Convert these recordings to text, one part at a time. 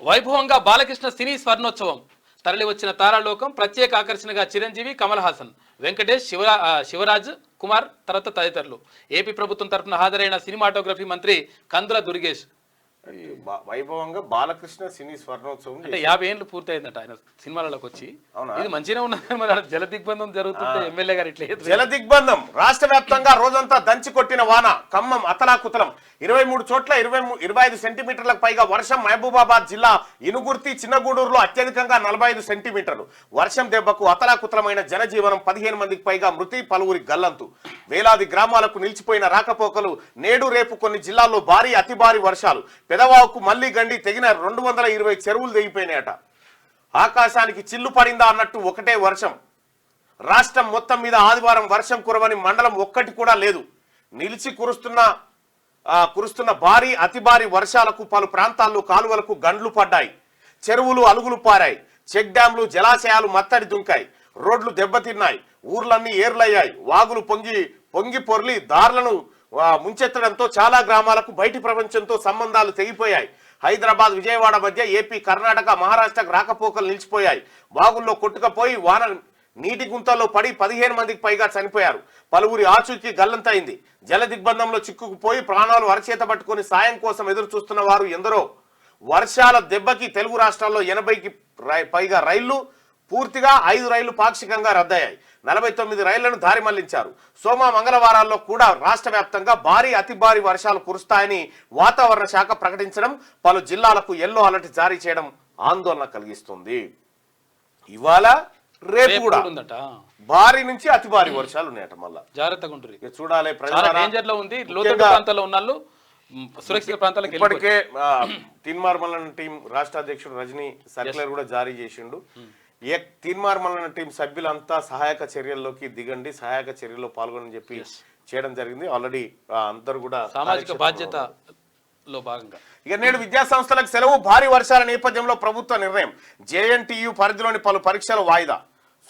వైభవంగా బాలకృష్ణ సినీ స్వర్ణోత్సవం తరలి వచ్చిన తారాలోకం ప్రత్యేక ఆకర్షణగా చిరంజీవి, కమల్ హాసన్, వెంకటేష్, శివరాజ్ కుమార్ తర్వాత తదితరులు. ఏపీ ప్రభుత్వం తరఫున హాజరైన సినిమాటోగ్రఫీ మంత్రి కందుల దుర్గేష్ వైభవంగా బాలకృష్ణ సినీ స్వర్ణోత్సవం అంటే 50 ఏళ్ళు పూర్తయిందట ఆయన సినిమాలలోకి వచ్చి. ఇది మంచిగానే ఉన్నది మరి జల దిగ్బంధం జరుగుతుంటే ఎమ్మెల్యే గారు ఇట్లా జల దిగ్బంధం రాష్ట్ర వ్యాప్తంగా రోజంతా దంచి కొట్టిన వాన. ఖమ్మం అతలాకుతలం 23 చోట్ల 25 సెంటీమీటర్లకు పైగా వర్షం. మహబూబాబాద్ జిల్లా ఇనుగుర్తి, చిన్నగూడూరులో అత్యధికంగా 45 సెంటీమీటర్లు. వర్షం దెబ్బకు అతలాకుతలమైన జనజీవనం. 15 మందికి పైగా మృతి, పలువురి గల్లంతు. వేలాది గ్రామాలకు నిలిచిపోయిన రాకపోకలు. నేడు రేపు కొన్ని జిల్లాల్లో భారీ అతి భారీ వర్షాలు. పెదవాకు మళ్లీ గండి తెగిన 220 చెరువులు తెగిపోయినాయట. ఆకాశానికి చిల్లు పడిందా అన్నట్టు ఒకటే వర్షం. రాష్ట్రం మొత్తం మీద ఆదివారం వర్షం కురవని మండలం ఒక్కటి కూడా లేదు. నిలిచి కురుస్తున్న భారీ అతి భారీ వర్షాలకు పలు ప్రాంతాల్లో కాలువలకు గండ్లు పడ్డాయి. చెరువులు అలుగులు పారాయి. చెక్ డ్యాంలు, జలాశయాలు మత్తడి దుంకాయి. రోడ్లు దెబ్బతిన్నాయి. ఊర్లన్నీ ఏర్లయ్యాయి. వాగులు పొంగి పొర్లి దారులను ముంచెత్తడంతో చాలా గ్రామాలకు బయటి ప్రపంచంతో సంబంధాలు తెగిపోయాయి. హైదరాబాద్, విజయవాడ మధ్య ఏపీ, కర్ణాటక, మహారాష్ట్రకు రాకపోకలు నిలిచిపోయాయి. వాగుల్లో కొట్టుకపోయి వాన నీటి గుంతల్లో పడి 15 మందికి పైగా చనిపోయారు. పలువురి ఆచూకీ గల్లంతైంది. జల దిగ్బంధంలో చిక్కుకుపోయి ప్రాణాలు అరచేత పట్టుకుని సాయం కోసం ఎదురు చూస్తున్న వారు ఎందరో. వర్షాల దెబ్బకి తెలుగు రాష్ట్రాల్లో 80కి పైగా రైళ్లు, పూర్తిగా 5 రైళ్లు పాక్షికంగా రద్దయ్యాయి. 49 రైళ్లను దారి మళ్లించారు. సోమ, మంగళవారాల్లో కూడా రాష్ట్ర వ్యాప్తంగా భారీ అతి భారీ వర్షాలు కురుస్తాయని వాతావరణ శాఖ ప్రకటించడం, పలు జిల్లాలకు ఎల్లో అలర్ట్ జారీ చేయడం ఆందోళన కలిగిస్తుంది. ఇవాళ రేపు కూడా భారీ నుంచి అతి భారీ వర్షాలు ఉన్నాయట. మళ్ళా జాగ్రత్తగా ఉంటుంది, చూడాలి. సురక్షిత ప్రాంతాలకు ఇప్పటికే తీన్మార్ మల్లన్న టీం రాష్ట్ర అధ్యక్షుడు రజనీ సర్క్యులర్ కూడా జారీ చేసిండు. తీన్మార్ మల్లన్న టీం సభ్యులంతా సహాయక చర్యల్లోకి దిగండి, సహాయక చర్యల్లో పాల్గొని చెప్పి చేయడం జరిగింది. ఆల్రెడీ అందరూ కూడా సామాజిక బాధ్యతలో భాగంగా. ఇక నేడు విద్యా సంస్థలకు సెలవు. భారీ వర్షాల నేపథ్యంలో ప్రభుత్వ నిర్ణయం. జేఎన్టీయూ పరిధిలోని పలు పరీక్షలు వాయిదా.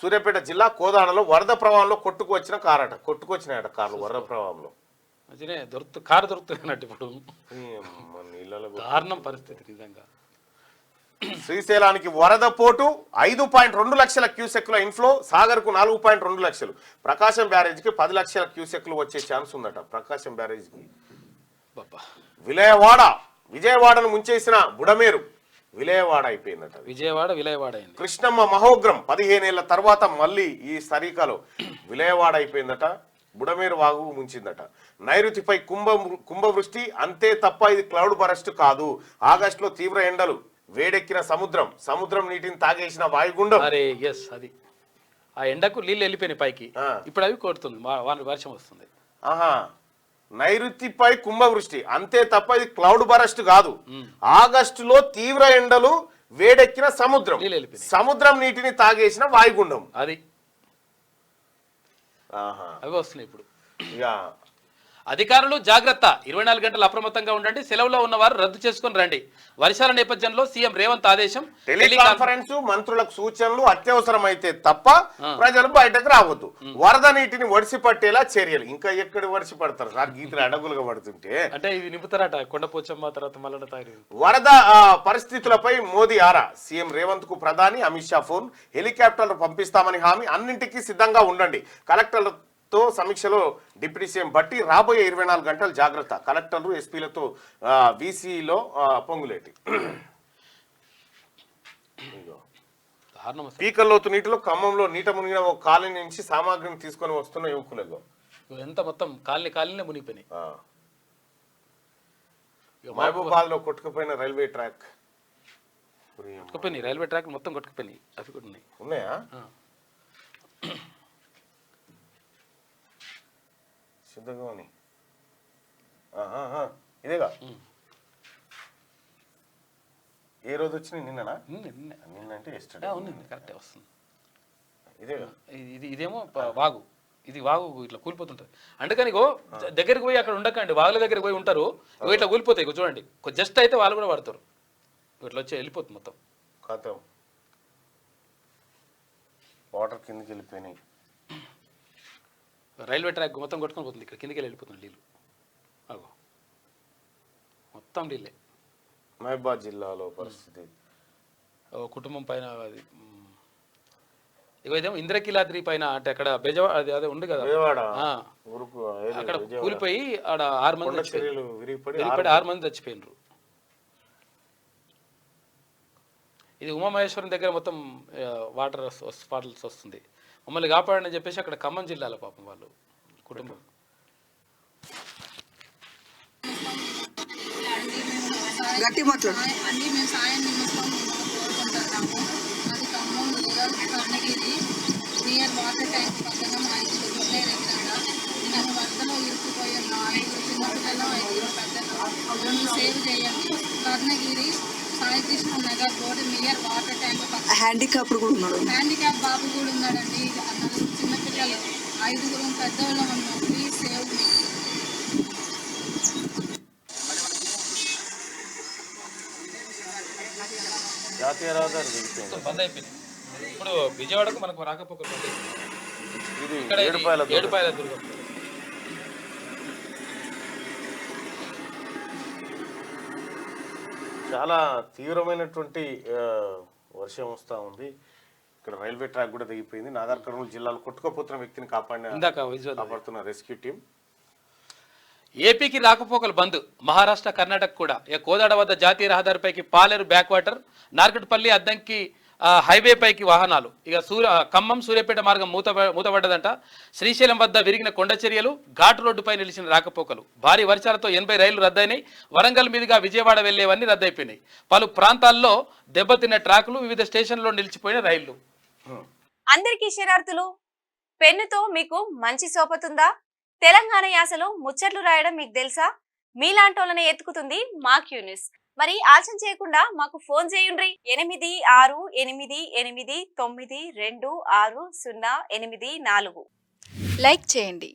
సూర్యాపేట జిల్లా కోదాడలో వరద ప్రవాహంలో కొట్టుకొచ్చినాయట కార్లు. వరద ప్రవాహంలో కారు దొరుకుతున్నట్టు ఇప్పుడు దారుణం పరిస్థితి నిజంగా. శ్రీశైలానికి వరద పోటు. 5.2 లక్షల క్యూసెక్ల ఇన్ఫ్లో. సాగర్ కు 4.2 లక్షలు. ప్రకాశం బ్యారేజ్ కి 10 లక్షల క్యూసెక్లు వచ్చే ఛాన్స్ ఉందట. ప్రకాశం బ్యారేజ్ కి విజయవాడను ముంచేసిన బుడమేరు విలయవాడ అయిపోయిందట. విలయవాడ కృష్ణమ్మ మహోగ్రం 15 ఏళ్ల తర్వాత మళ్ళీ ఈ సరికలో విలయవాడ అయిపోయిందట. బుడమేరు వాగు ముంచిందట. నైరుతిపై కుంభవృష్టి అంతే తప్ప ఇది క్లౌడ్ బరస్ట్ కాదు. ఆగస్టులో తీవ్ర ఎండలు. వేడెక్కిన సముద్రం నీటిని తాగేసిన వాయుగుండం. అది ఆ ఎండకు నీళ్ళు వెళ్ళిపోయినాయి పైకి. ఇప్పుడు అవి కొడుతుంది, వర్షం వస్తుంది. నైరుతిపై కుంభవృష్టి అంతే తప్ప ఇది క్లౌడ్ బరస్ట్ కాదు. ఆగస్టులో తీవ్ర ఎండలు, వేడెక్కిన సముద్రం నీటిని తాగేసిన వాయుగుండం. అది అవి వస్తున్నాయి ఇప్పుడు. అధికారులు జాగ్రత్త, 24 గంటలు అప్రమత్తంగా ఉండండి. సెలవులో ఉన్నవారు రద్దు చేసుకుని రండి. వర్షాల నేపథ్యంలో సీఎం రేవంత్ ఆదేశం. టెలికాన్ఫరెన్స్, మంత్రులకు సూచనలు అత్యవసరమైతే తప్ప ప్రజలు బయటకు రావద్దు. వరద నీటిని ఒడిసి పట్టేలా చర్యలు. ఇంకా ఎక్కడ ఒడిసి పడతారు సార్? గీతలు అడగులుగా పడుతుంటే అంటే ఇవి నింపుతారట. కొండపోచమ్మ తర్వాత మళ్ళీ వరద పరిస్థితులపై మోదీ ఆరా. సీఎం రేవంత్ కు ప్రధాని అమిత్ షా ఫోన్. హెలికాప్టర్లు పంపిస్తామని హామీ. అన్నింటికీ సిద్ధంగా ఉండండి. కలెక్టర్లతో సమీక్షలో డిప్యూటీ సీఎం బట్టి. రాబోయే 24 గంటలు జాగ్రత్త. కలెక్టర్లు, ఎస్పీలతో వీసీలో పొంగులేటి. పీకల్లోతు నీటిలో ఖమ్మంలో నీట మునిగిన ఒక కాలనీ నుంచి సామాగ్రిని తీసుకొని వస్తున్న యువకులకు ఎంత మొత్తం కాలనీ మునిగిపోయినాయి. మహబూబాబాద్ లో కొట్టుకుపోయిన రైల్వే ట్రాక్ మొత్తం కొట్టుకుపోయినాయి. అవి కూడా ఉన్నాయా? సిద్ధంగా ఇదేగా. ఏ రోజు వచ్చినాయి? నిన్నంటే కరెక్టే వస్తుంది. ఇదేగా. ఇదేమో వాగు. ఇది వాగు ఇట్లా కూలిపోతుంటది. అందుకని దగ్గరికి పోయి అక్కడ ఉండకండి. వాగుల దగ్గరికి పోయి ఉంటారు, ఇట్లా కూలిపోతాయి. చూడండి, జస్ట్ అయితే వాళ్ళు కూడా పడతారు. ఇట్లా వచ్చి వెళ్ళిపోతుంది మొత్తం. ఖతం. వాటర్ కిందకి వెళ్ళిపోయినాయి. రైల్వే ట్రాక్ మొత్తం కొట్టుకొని పోతుంది. ఇక్కడ కిందకి వెళ్ళిపోతుంది నీళ్ళు. మొత్తం నీళ్ళే. మహబూబాబాద్ జిల్లాలో పరిస్థితి కుటుంబం పైన అది ఇగో ఇదేమో ఇంద్రకీలాద్రి పైన అంటే అక్కడ బెజవాడ అది అదే ఉంది కదా అక్కడ కూలిపోయి ఆడ 6 మంది విరిగిపడి 6 మంది చచ్చిపోయినరు. ఇది ఉమామహేశ్వరం దగ్గర మొత్తం వాటర్ ఫాల్స్ వస్తుంది. మమ్మల్ని కాపాడని చెప్పేసి అక్కడ ఖమ్మం జిల్లాలో పాపం వాళ్ళు కుటుంబం. గట్టి మాట్లాడు. అన్ని మేము సాయం కోరుకుంటున్నాము. అది Khammam rural Karnagiri near water tank పక్కన మా ఇల్లు గొడ్డే దగ్గర. నేను వరదలో ఇరుక్కుపోయి ఉన్నాను. చిన్నపిల్లలు 5 పెద్దలు నన్ను సేవ్ చేయండి. Karnagiri Saikrishna Nagar road near water tank పక్కన. హ్యాండిక్యాప్ కూడా ఉన్నాడు. హ్యాండిక్యాప్ బాబు కూడా ఉన్నాడండి. చిన్నపిల్లలు 5 పెద్దవాళ్ళం ఉన్నాం. Please save me. జాతీయ రహదారి బంద్ అయిపోయింది. ఇప్పుడు విజయవాడకు మనకు రాకపోకలు బంద్ ఇది ఇక్కడ ఏడుపాయల దుర్గం. చాలా తీవ్రమైనటువంటి వర్షం వస్తూ ఉంది. ఇక్కడ రైల్వే ట్రాక్ కూడా తెగిపోయింది. నాగర్ కర్నూలు జిల్లాలో కొట్టుకుపోతున్న వ్యక్తిని కాపాడుతున్న రెస్క్యూ టీం. ఏపీకి రాకపోకలు బంద్, మహారాష్ట్ర కర్ణాటక కూడా. ఇక కోదాడ వద్ద జాతీయ రహదారిపైకి Paleru back water, Narketpally Addanki highway పైకి వాహనాలు. ఇక ఖమ్మం సూర్యాపేట మార్గం మూతపడ్డదంట. శ్రీశైలం వద్ద విరిగిన కొండ చర్యలు, ఘాటు రోడ్డుపై నిలిచిన రాకపోకలు. భారీ వర్షాలతో 80 రైళ్లు రద్దయినాయి. వరంగల్ మీదుగా విజయవాడ వెళ్లేవన్నీ రద్దయిపోయినాయి. పలు ప్రాంతాల్లో దెబ్బతిన్న ట్రాకులు, వివిధ స్టేషన్లో నిలిచిపోయిన రైళ్లు. అందరికీ శరార్థులు. పెన్నుతో మీకు మంచి సోపతుందా? తెలంగాణ యాసలో ముచ్చట్లు రాయడం మీకు తెలుసా? మీలాంటోళ్ళని ఎత్తుకుతుంది మా క్యూ న్యూస్. మరి ఆలస్యం చేయకుండా మాకు ఫోన్ చేయండి. 8688892608. లైక్ చేయండి.